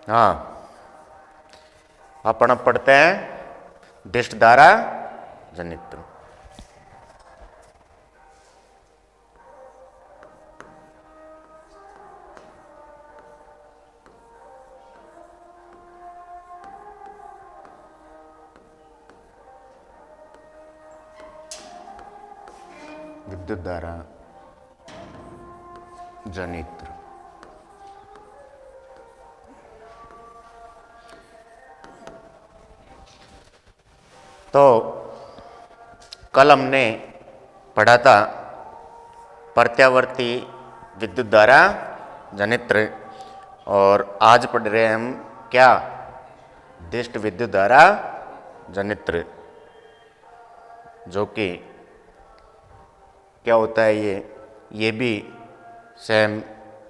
हाँ, अपन अब पढ़ते हैं दिष्ट द्वारा जनित्र। विद्युत धारा जनित्र। तो कल हमने पढ़ा था प्रत्यावर्ती विद्युत धारा जनित्र, और आज पढ़ रहे हैं हम क्या, दिष्ट विद्युत धारा जनित्र, जो कि क्या होता है ये भी सेम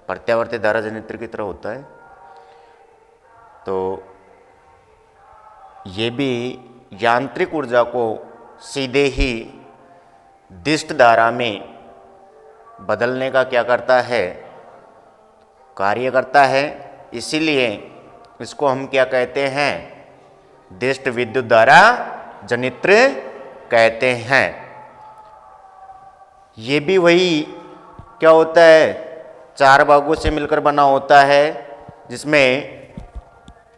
प्रत्यावर्ती धारा जनित्र की तरह होता है। तो ये भी यांत्रिक ऊर्जा को सीधे ही दिष्ट धारा में बदलने का क्या करता है, कार्य करता है। इसीलिए इसको हम क्या कहते हैं, दिष्ट विद्युत धारा जनित्र कहते हैं। ये भी वही क्या होता है, चार भागों से मिलकर बना होता है, जिसमें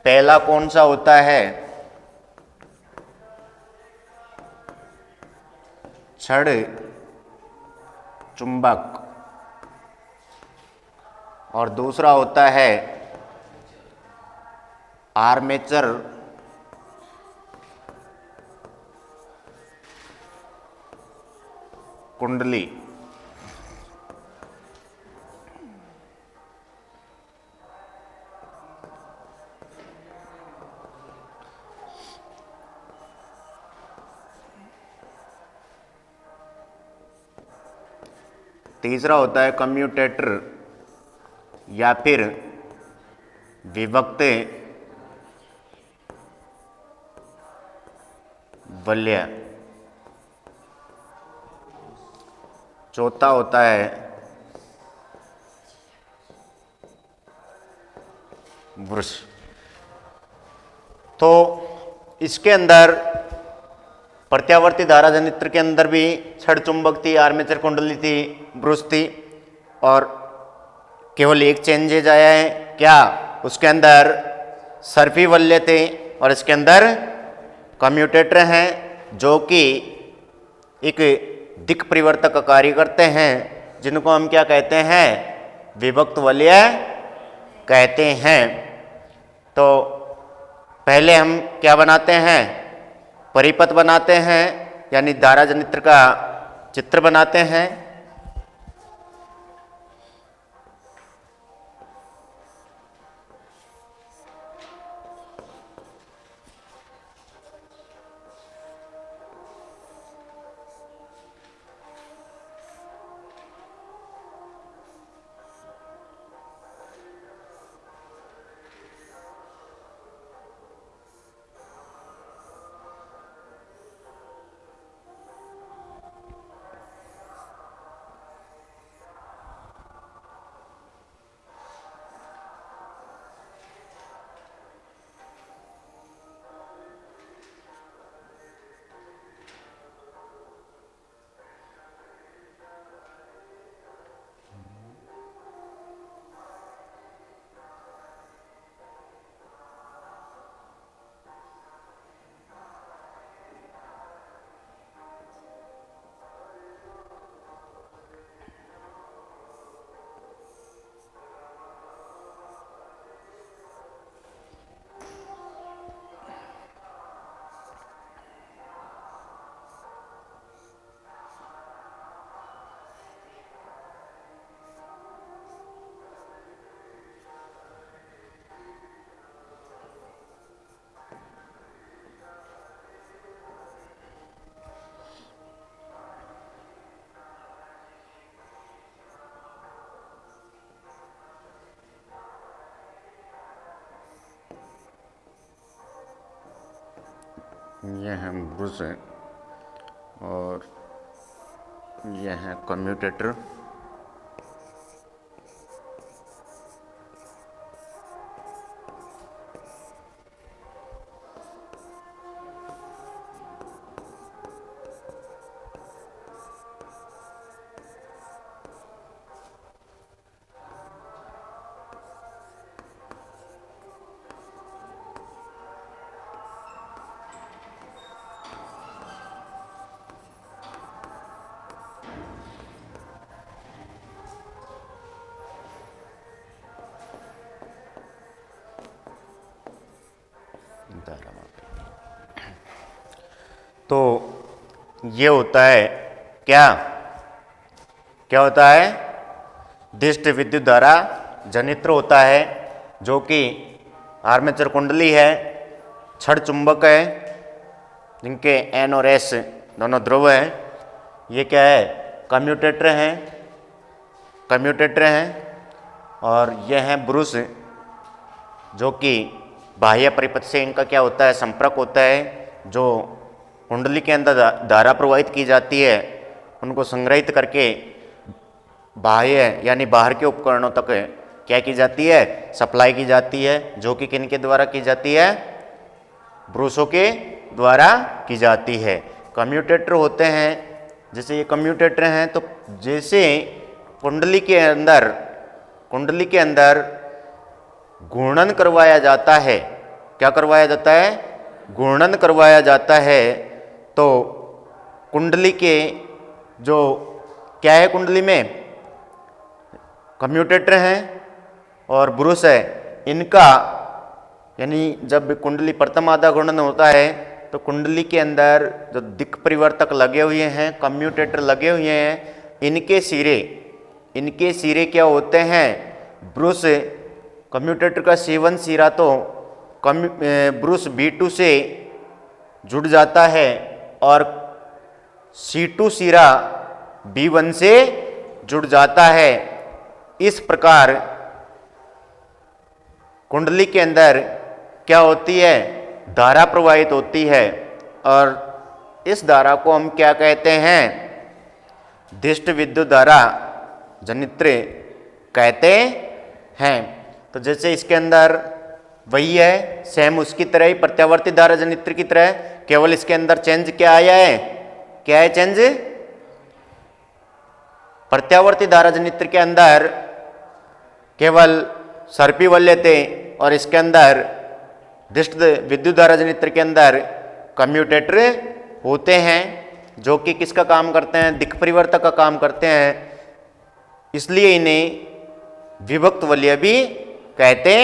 पहला कौन सा होता है, क्षण चुंबक, और दूसरा होता है आर्मेचर कुंडली। तीसरा होता है कम्यूटेटर या फिर विभक्त वलय। चौथा होता है ब्रश। तो इसके अंदर प्रत्यावर्ती धारा जनित्र के अंदर भी क्षण चुंबक थी, आर्मेचर कुंडली थी, ब्रश थी, और केवल एक चेंजेज आया है क्या, उसके अंदर सर्फी वलय थे और इसके अंदर कम्यूटेटर हैं, जो कि एक दिक् परिवर्तक का कार्य करते हैं, जिनको हम क्या कहते हैं, विभक्त वलय कहते हैं। तो पहले हम क्या बनाते हैं, परिपथ बनाते हैं, यानी धारा जनित्र का चित्र बनाते हैं। यह है ब्रश और यह है कम्यूटेटर। धारा मापी। तो ये होता है क्या क्या होता है? दिष्ट विद्युत धारा जनित्र होता है, जो कि आर्मेचर कुंडली है, छड़ चुंबक है, जिनके N और S दोनों ध्रुव हैं। ये क्या है? कम्यूटेटर हैं, कम्यूटेटर हैं। और यह हैं ब्रूस, जो कि बाह्य परिपथ से इनका क्या होता है? संपर्क होता है। जो कुंडली के अंदर धारा प्रवाहित की जाती है, उनको संग्रहित करके बाह्य यानी बाहर के उपकरणों तक क्या की जाती है? सप्लाई की जाती है, जो कि किन के द्वारा की जाती है? ब्रूसों के द्वारा की जाती है। कम्यूटेटर होते हैं, जैसे ये कम्यूटेटर हैं, तो जैसे कुंडली के अंदर घूर्णन करवाया जाता है। क्या करवाया जाता है? घूर्णन करवाया जाता है। तो कुंडली के जो क्या है, कुंडली में कम्यूटेटर हैं और ब्रूस है, इनका यानी जब कुंडली प्रथम आधा घूर्णन होता है तो कुंडली के अंदर जो दिक् परिवर्तक लगे हुए हैं, कम्यूटेटर लगे हुए हैं, इनके सिरे क्या होते हैं? ब्रूस। कम्यूटेटर का C1 सिरा तो ब्रूस B2 से जुड़ जाता है और C2 सिरा B1 से जुड़ जाता है। इस प्रकार कुंडली के अंदर क्या होती है? धारा प्रवाहित होती है, और इस धारा को हम क्या कहते हैं? दिष्ट विद्युत धारा जनित्र कहते हैं। तो जैसे इसके अंदर वही है, सेम उसकी तरह ही प्रत्यावर्ती धारा जनित्र की तरह, केवल इसके अंदर चेंज क्या आया है? क्या है चेंज? प्रत्यावर्ती धारा जनित्र के अंदर केवल सर्पी वलय थे, और इसके अंदर दिष्ट विद्युत धारा जनित्र के अंदर कम्यूटेटर होते हैं, जो कि किसका काम करते हैं? दिक् परिवर्तक का काम करते हैं। इसलिए इन्हें विभक्त वलय भी कहते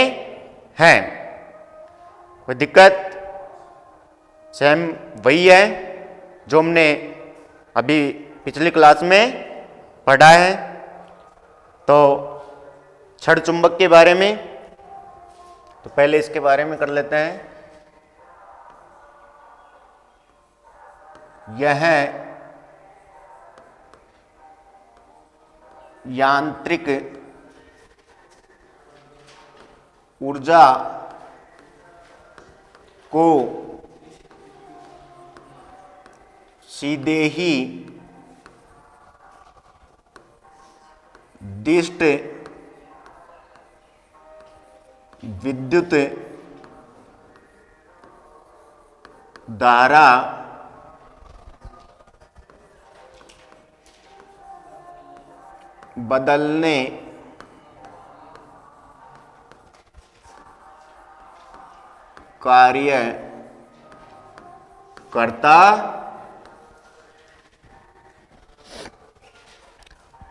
हैं। कोई दिक्कत? सेम वही है जो हमने अभी पिछली क्लास में पढ़ा है। तो छड़ चुंबक के बारे में, तो पहले इसके बारे में कर लेते हैं। यह यांत्रिक ऊर्जा को सीधे ही दिष्ट विद्युत धारा बदलने कार्य करता।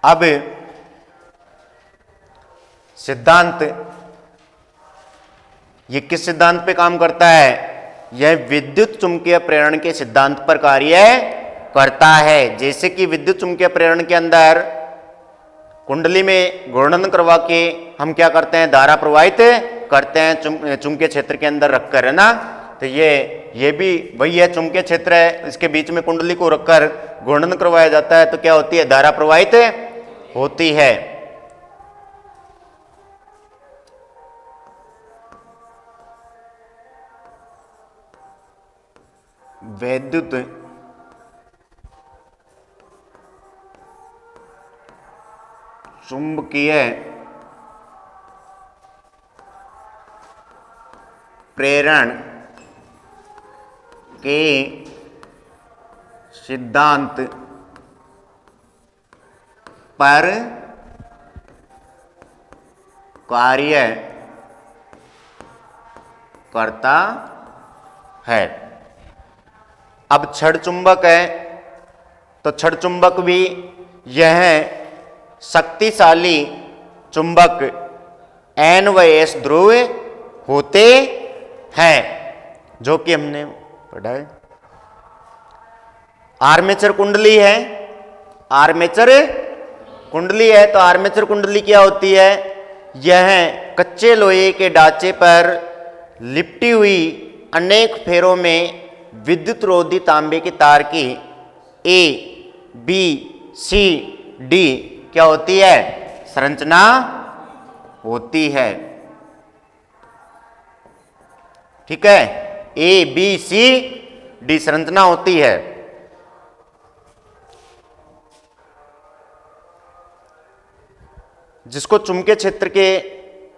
अब सिद्धांत, ये किस सिद्धांत पे काम करता है? यह विद्युत चुंबकीय प्रेरण के सिद्धांत पर कार्य करता है। जैसे कि विद्युत चुंबकीय प्रेरण के अंदर कुंडली में घूर्णन करवा के हम क्या करते हैं? धारा प्रवाहित करते हैं चुंबकीय क्षेत्र के अंदर रखकर, है ना। तो ये भी वही है, चुंबकीय क्षेत्र है, इसके बीच में कुंडली को रखकर घूर्णन करवाया जाता है, तो क्या होती है? धारा प्रवाहित होती है। वैद्युत चुंबकीय प्रेरण के सिद्धांत पर कार्य करता है। अब छड़ चुंबक है, तो छड़ चुंबक भी यह शक्तिशाली चुंबक N व S ध्रुव होते हैं। जो कि हमने पढ़ा है। आर्मेचर कुंडली है, आर्मेचर कुंडली है तो आर्मेचर कुंडली क्या होती है? यह कच्चे लोहे के ढांचे पर लिपटी हुई अनेक फेरों में विद्युत रोधी तांबे के तार की ए बी सी डी क्या होती है? संरचना होती है। ठीक है, ए बी सी डी संरचना होती है। जिसको चुंबकीय क्षेत्र के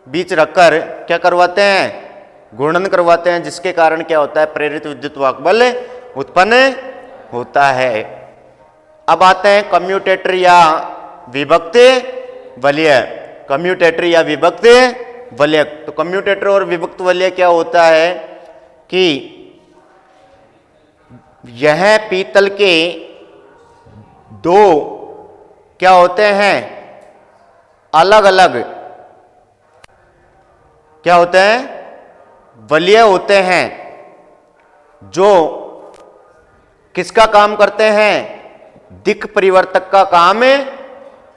बीच रखकर क्या करवाते हैं? घूर्णन करवाते हैं, जिसके कारण क्या होता है? प्रेरित विद्युत वाहक बल उत्पन्न होता है। अब आते हैं कम्यूटेटर या विभक्त वलय। कम्यूटेटर या विभक्त वलय। तो कम्यूटेटर और विभक्त वलय क्या होता है कि यह पीतल के दो क्या होते हैं? अलग अलग क्या होते हैं? वलय होते हैं, जो किसका काम करते हैं? दिक् परिवर्तक का काम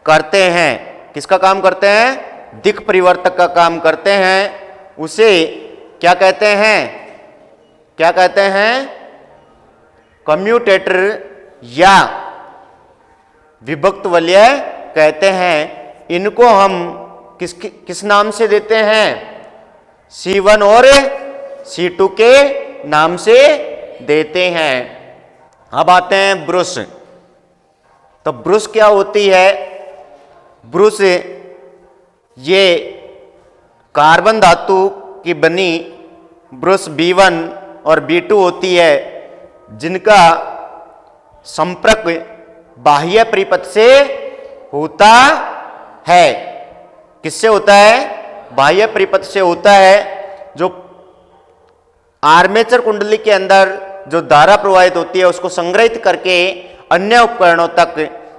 करते हैं। किसका काम करते हैं? दिक् परिवर्तक का काम करते हैं। उसे क्या कहते हैं? क्या कहते हैं? कम्यूटेटर या विभक्त वलय कहते हैं। इनको हम किस नाम से देते हैं? C1 और C2 के नाम से देते हैं। अब आते हैं ब्रुश। तो ब्रुश क्या होती है? ब्रुश ये कार्बन धातु की बनी ब्रुश B1 और B2 होती है, जिनका संपर्क बाह्य परिपथ से होता है। किससे होता है? बाह्य परिपथ से होता है। जो आर्मेचर कुंडली के अंदर जो धारा प्रवाहित होती है उसको संग्रहित करके अन्य उपकरणों तक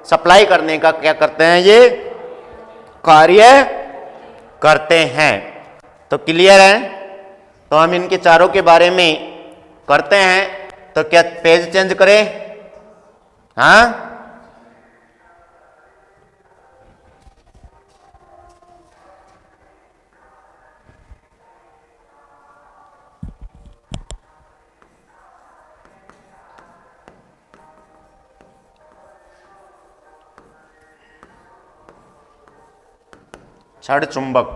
सप्लाई करने का क्या करते हैं? ये कार्य करते हैं। तो क्लियर है? तो हम इनके चारों के बारे में करते हैं। तो क्या पेज चेंज करें? हाँ, छड़ चुंबक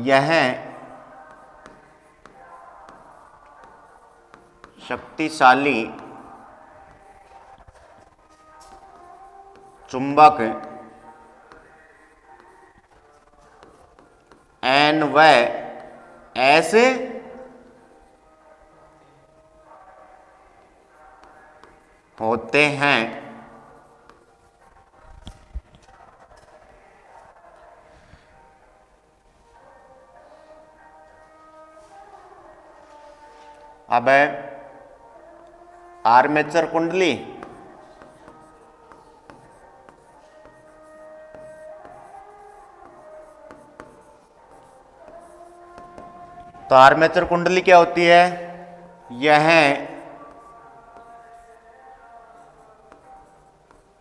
यह शक्तिशाली चुंबक N व S होते हैं। अब है आर्मेचर कुंडली। तो आर्मेचर कुंडली क्या होती है? यह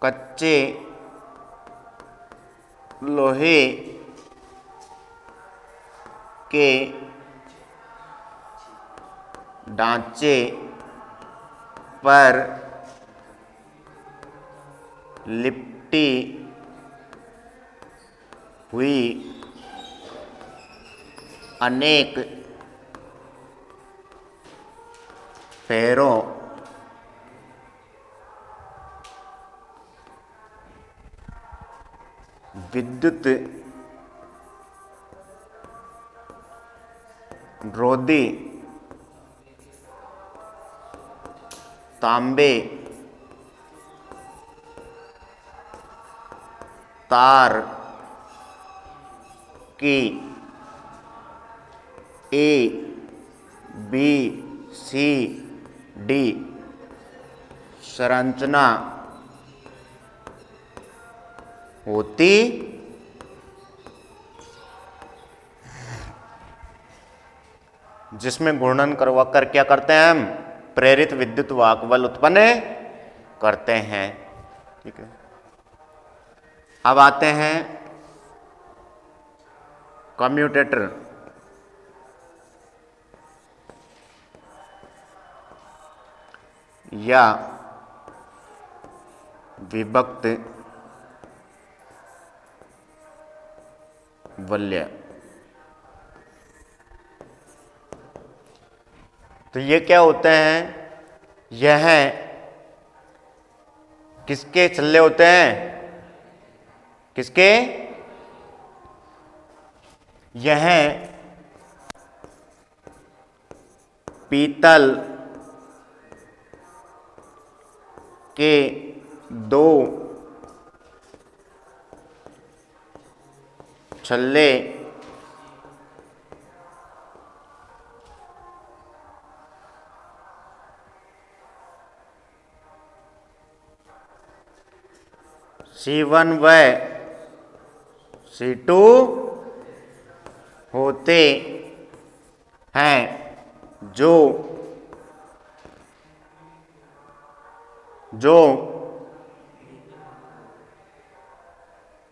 कच्चे लोहे के ढांचे पर लिपटी हुई अनेक फेरों विद्युत रोधी तांबे तार की ए बी सी डी संरचना होती जिसमें घूर्णन करवा कर क्या करते हैं हम, प्रेरित विद्युत वाहक बल उत्पन्न करते हैं। ठीक है, अब आते हैं कम्यूटेटर। या विभक्त वलय। तो ये क्या होते हैं, यह किसके छल्ले होते हैं, किसके, यह पीतल के दो छल्ले C1 व C2 होते हैं,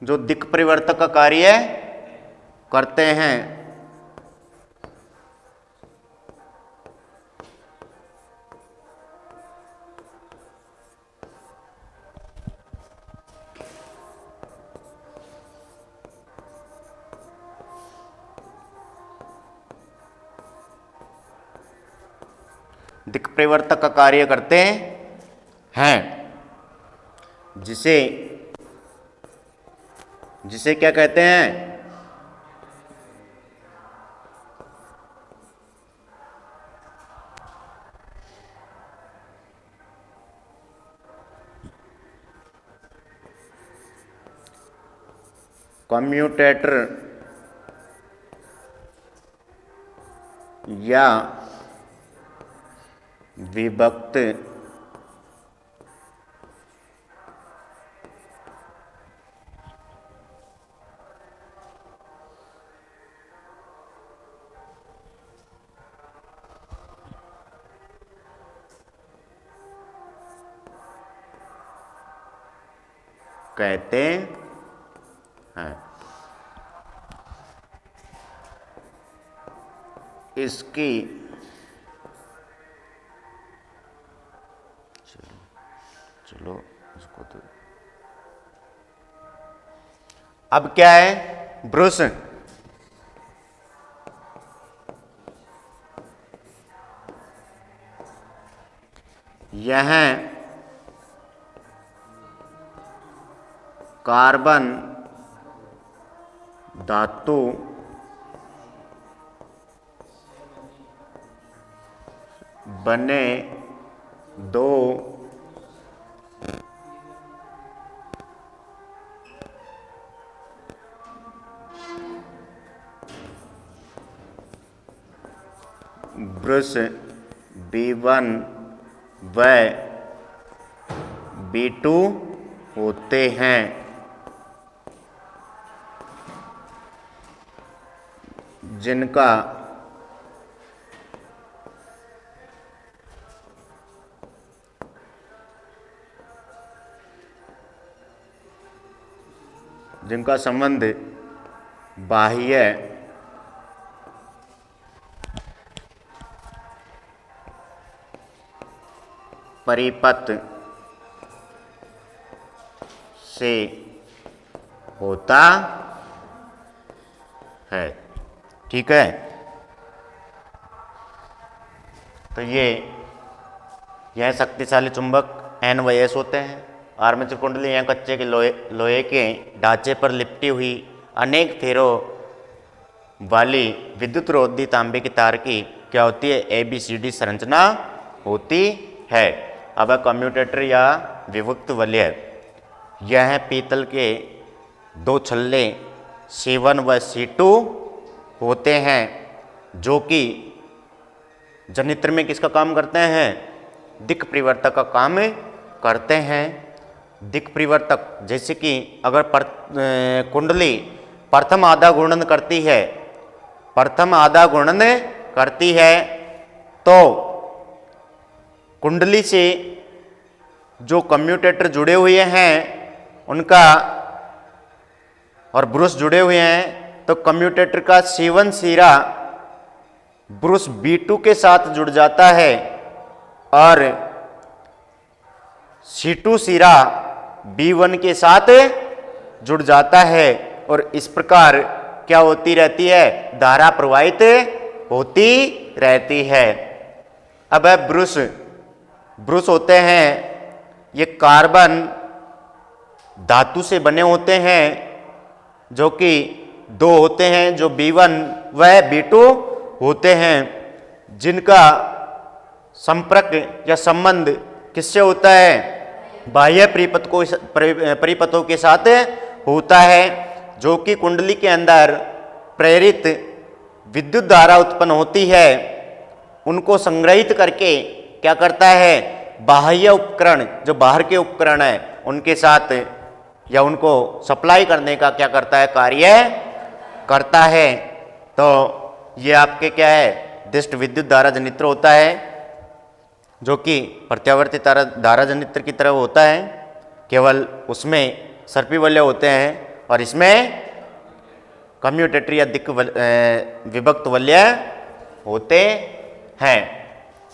जो दिक् परिवर्तक का कार्य करते हैं। दिक् परिवर्तक का कार्य करते हैं, जिसे क्या कहते हैं, कम्यूटेटर या विभक्त कहते हैं। इसकी चलो इसको तो अब क्या है, ब्रुश यह कार्बन धातु बने दो ब्रश B1 व B2 होते हैं, जिनका संबंध बाह्य परिपथ से होता है। ठीक है, तो यह शक्तिशाली चुंबक N व S होते हैं। आर्मेचर कुंडली या कच्चे के लोहे के ढांचे पर लिपटी हुई अनेक फेरों वाली विद्युत रोधी तांबे की तार की क्या होती है, ABCD संरचना होती है। अब कम्यूटेटर या विभक्त वलय, यह पीतल के दो छल्ले C1 व C2 होते हैं, जो कि जनित्र में किसका काम करते हैं, दिक् परिवर्तक का काम करते हैं। दिक् परिवर्तक जैसे कि अगर प्रथम आधा घूर्णन करती है, प्रथम आधा घूर्णन करती है तो कुंडली से जो कम्यूटेटर जुड़े हुए हैं उनका और ब्रुश जुड़े हुए हैं तो कम्यूटेटर का C1 सिरा ब्रुश B2 के साथ जुड़ जाता है और C2 सिरा B1 के साथ जुड़ जाता है और इस प्रकार क्या होती रहती है, धारा प्रवाहित होती रहती है। अब है ब्रुश होते हैं, ये कार्बन धातु से बने होते हैं जो कि दो होते हैं, जो B1 व B2 होते हैं, जिनका संपर्क या संबंध किससे होता है, बाह्य परिपथों के साथ होता है, जो कि कुंडली के अंदर प्रेरित विद्युत धारा उत्पन्न होती है उनको संग्रहित करके क्या करता है, बाह्य उपकरण जो बाहर के उपकरण है उनके साथ या उनको सप्लाई करने का क्या करता है, कार्य करता है। तो ये आपके क्या है, दिष्ट विद्युत धारा जनित्र होता है जो कि प्रत्यावर्ती धारा जनित्र की तरह होता है, केवल उसमें सर्पी वलय होते हैं और इसमें कम्यूटेटर या दिक् विभक्त वलय होते हैं।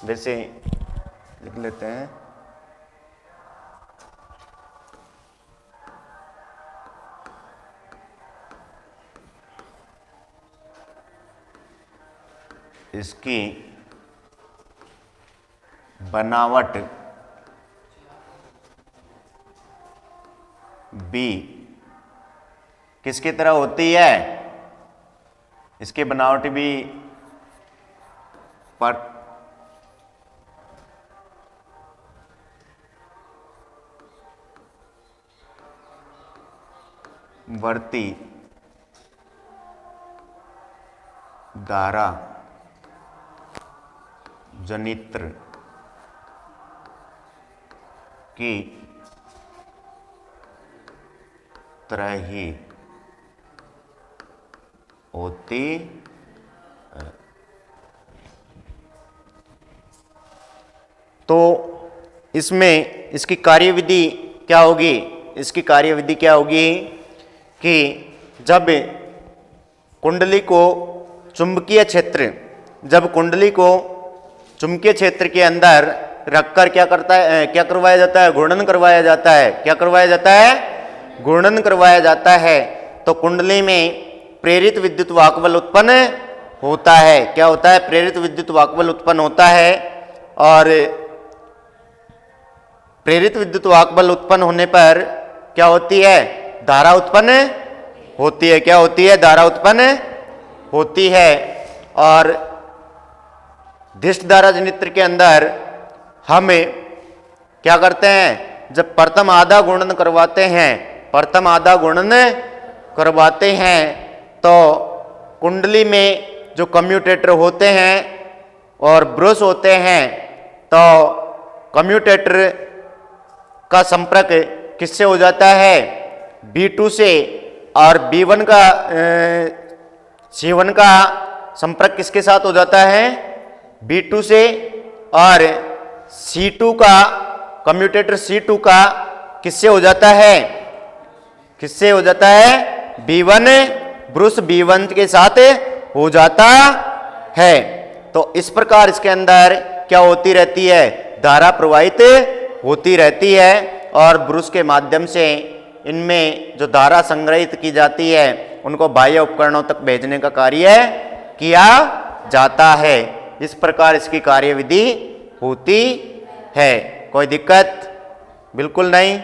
वैसे लिख लेते हैं, इसकी बनावट बी किसकी तरह होती है, इसकी बनावट भी वर्ती धारा जनित्र की तरह ही होती है। तो इसमें इसकी कार्यविधि क्या होगी, इसकी कार्यविधि क्या होगी कि जब कुंडली को चुंबकीय क्षेत्र, जब कुंडली को चुंबकीय क्षेत्र के अंदर रखकर क्या करता है, क्या करवाया जाता है, घूर्णन करवाया जाता है, क्या करवाया जाता है, घूर्णन करवाया जाता है, तो कुंडली में प्रेरित विद्युत वाहक बल उत्पन्न होता है। क्या होता है, प्रेरित विद्युत वाहक बल उत्पन्न होता है और प्रेरित विद्युत वाहक बल उत्पन्न होने पर क्या होती है, धारा उत्पन्न होती है। क्या होती है, धारा उत्पन्न होती है। और दिष्ट धारा जनित्र के अंदर हम क्या करते हैं, जब प्रथम आधा गुणन करवाते हैं, प्रथम आधा गुणन करवाते हैं तो कुंडली में जो कम्यूटेटर होते हैं और ब्रुश होते हैं, तो कम्यूटेटर का संपर्क किससे हो जाता है, B2 से, और B1 का C1 का संपर्क किसके साथ हो जाता है, B2 से, और C2 का कम्यूटेटर C2 का किससे हो जाता है, किससे हो जाता है, B1 ब्रुश B1 के साथ हो जाता है। तो इस प्रकार इसके अंदर क्या होती रहती है, धारा प्रवाहित होती रहती है और ब्रुश के माध्यम से इनमें जो धारा संग्रहित की जाती है उनको बाह्य उपकरणों तक भेजने का कार्य किया जाता है। इस प्रकार इसकी कार्यविधि होती है। कोई दिक्कत बिल्कुल नहीं,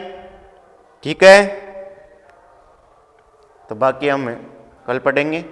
ठीक है। तो बाकी हम कल पढ़ेंगे।